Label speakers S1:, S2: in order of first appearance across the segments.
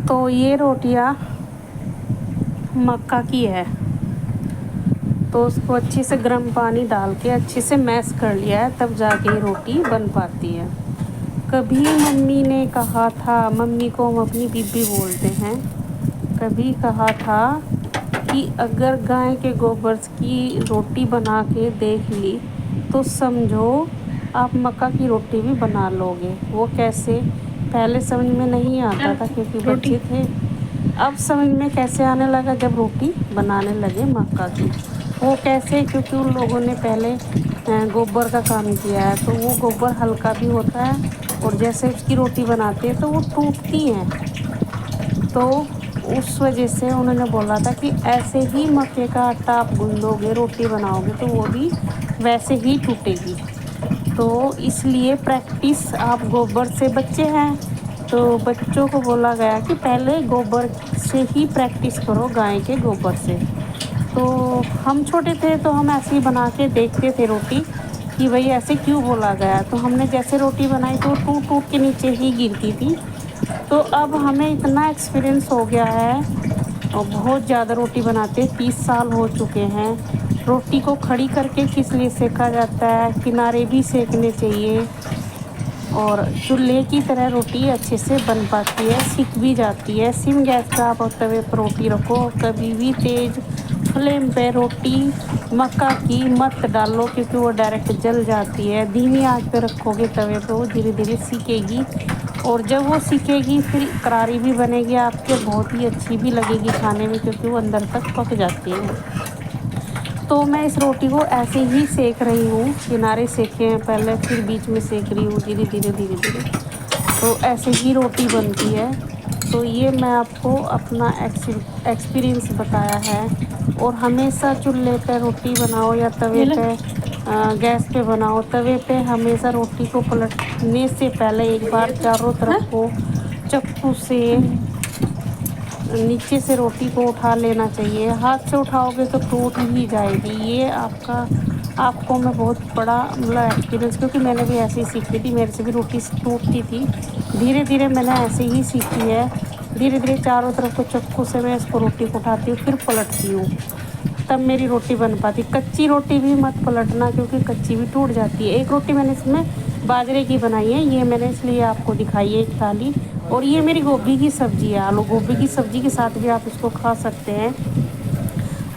S1: तो ये रोटियां मक्का की है, तो उसको अच्छे से गर्म पानी डाल के अच्छे से मैश कर लिया है, तब जाके ये रोटी बन पाती है। कभी मम्मी ने कहा था, मम्मी को हम अपनी बीबी बोलते हैं, कभी कहा था कि अगर गाय के गोबर की रोटी बना के देख ली तो समझो आप मक्का की रोटी भी बना लोगे। वो कैसे, पहले समझ में नहीं आता था क्योंकि बच्चे थे। अब समझ में कैसे आने लगा जब रोटी बनाने लगे मक्का की। वो कैसे, क्योंकि उन लोगों ने पहले गोबर का काम किया है, तो वो गोबर हल्का भी होता है और जैसे उसकी रोटी बनाते हैं तो वो टूटती हैं। तो उस वजह से उन्होंने बोला था कि ऐसे ही मक्के का आटा आप गूंदोगे, रोटी बनाओगे तो वो भी वैसे ही टूटेगी। तो इसलिए प्रैक्टिस, आप गोबर से, बच्चे हैं तो बच्चों को बोला गया कि पहले गोबर से ही प्रैक्टिस करो, गाय के गोबर से। तो हम छोटे थे तो हम ऐसे ही बना के देखते थे रोटी कि भाई ऐसे क्यों बोला गया। तो हमने जैसे रोटी बनाई तो टूट टूट के नीचे ही गिरती थी। तो अब हमें इतना एक्सपीरियंस हो गया है और बहुत ज़्यादा रोटी बनाते, 30 साल हो चुके हैं। रोटी को खड़ी करके किस लिए सेका जाता है, किनारे भी सेकने चाहिए और चूल्हे की तरह रोटी अच्छे से बन पाती है, सिक भी जाती है। सिम गैस पे आप तवे पर रोटी रखो, कभी भी तेज़ फ्लेम पे रोटी मक्का की मत डालो क्योंकि वो डायरेक्ट जल जाती है। धीमी आंच पे रखोगे तवे पे, वो धीरे धीरे सीखेगी और जब वो सीखेगी फिर करारी भी बनेगी आपके, बहुत ही अच्छी भी लगेगी खाने में क्योंकि वो अंदर तक पक जाती है। तो मैं इस रोटी को ऐसे ही सेक रही हूँ, किनारे सेके हैं पहले, फिर बीच में सेक रही हूँ धीरे धीरे धीरे धीरे। तो ऐसे ही रोटी बनती है। तो ये मैं आपको अपना एक्सपीरियंस बताया है। और हमेशा चूल्हे पे रोटी बनाओ या तवे पे, गैस पे बनाओ, तवे पे हमेशा रोटी को पलटने से पहले एक बार चारों तरफ को चाकू से नीचे से रोटी को उठा लेना चाहिए। हाथ से उठाओगे तो टूट ही जाएगी। ये आपको मैं बहुत बड़ा मतलब एक्सपीरियंस, क्योंकि मैंने भी ऐसे ही सीखी थी, मेरे से भी रोटी टूटती थी। धीरे धीरे मैंने ऐसे ही सीखी है। धीरे धीरे चारों तरफ को चाकू से मैं इसको रोटी को उठाती हूँ, फिर पलटती हूँ, तब मेरी रोटी बन पाती। कच्ची रोटी भी मत पलटना क्योंकि कच्ची भी टूट जाती है। एक रोटी मैंने इसमें बाजरे की बनाई है, ये मैंने इसलिए आपको दिखाई है एक थाली। और ये मेरी गोभी की सब्ज़ी है, आलू गोभी की सब्ज़ी के साथ भी आप इसको खा सकते हैं,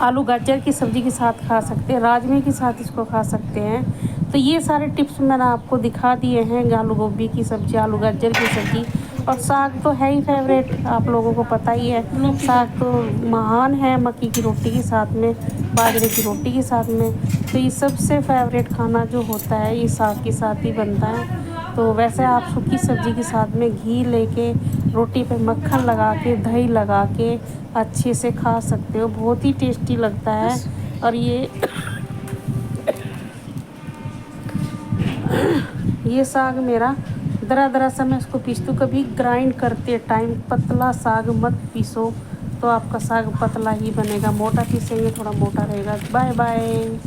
S1: आलू गाजर की सब्ज़ी के साथ खा सकते हैं, राजमे के साथ इसको खा सकते हैं। तो ये सारे टिप्स मैंने आपको दिखा दिए हैं, आलू गोभी की सब्ज़ी, आलू गाजर की सब्ज़ी। और साग तो है ही फेवरेट, आप लोगों को पता ही है, साग तो महान है मक्की की रोटी के साथ में, बाजरे की रोटी के साथ में। तो ये सबसे फेवरेट खाना जो होता है ये साग के साथ ही बनता है। तो वैसे आप सूखी सब्ज़ी के साथ में घी लेके, रोटी पे मक्खन लगा के, दही लगा के अच्छे से खा सकते हो, बहुत ही टेस्टी लगता है। और ये साग मेरा दरा दरा सा मैं इसको पीसती हूँ। कभी ग्राइंड करते टाइम पतला साग मत पीसो, तो आपका साग पतला ही बनेगा, मोटा पीसेंगे थोड़ा मोटा रहेगा। Bye bye.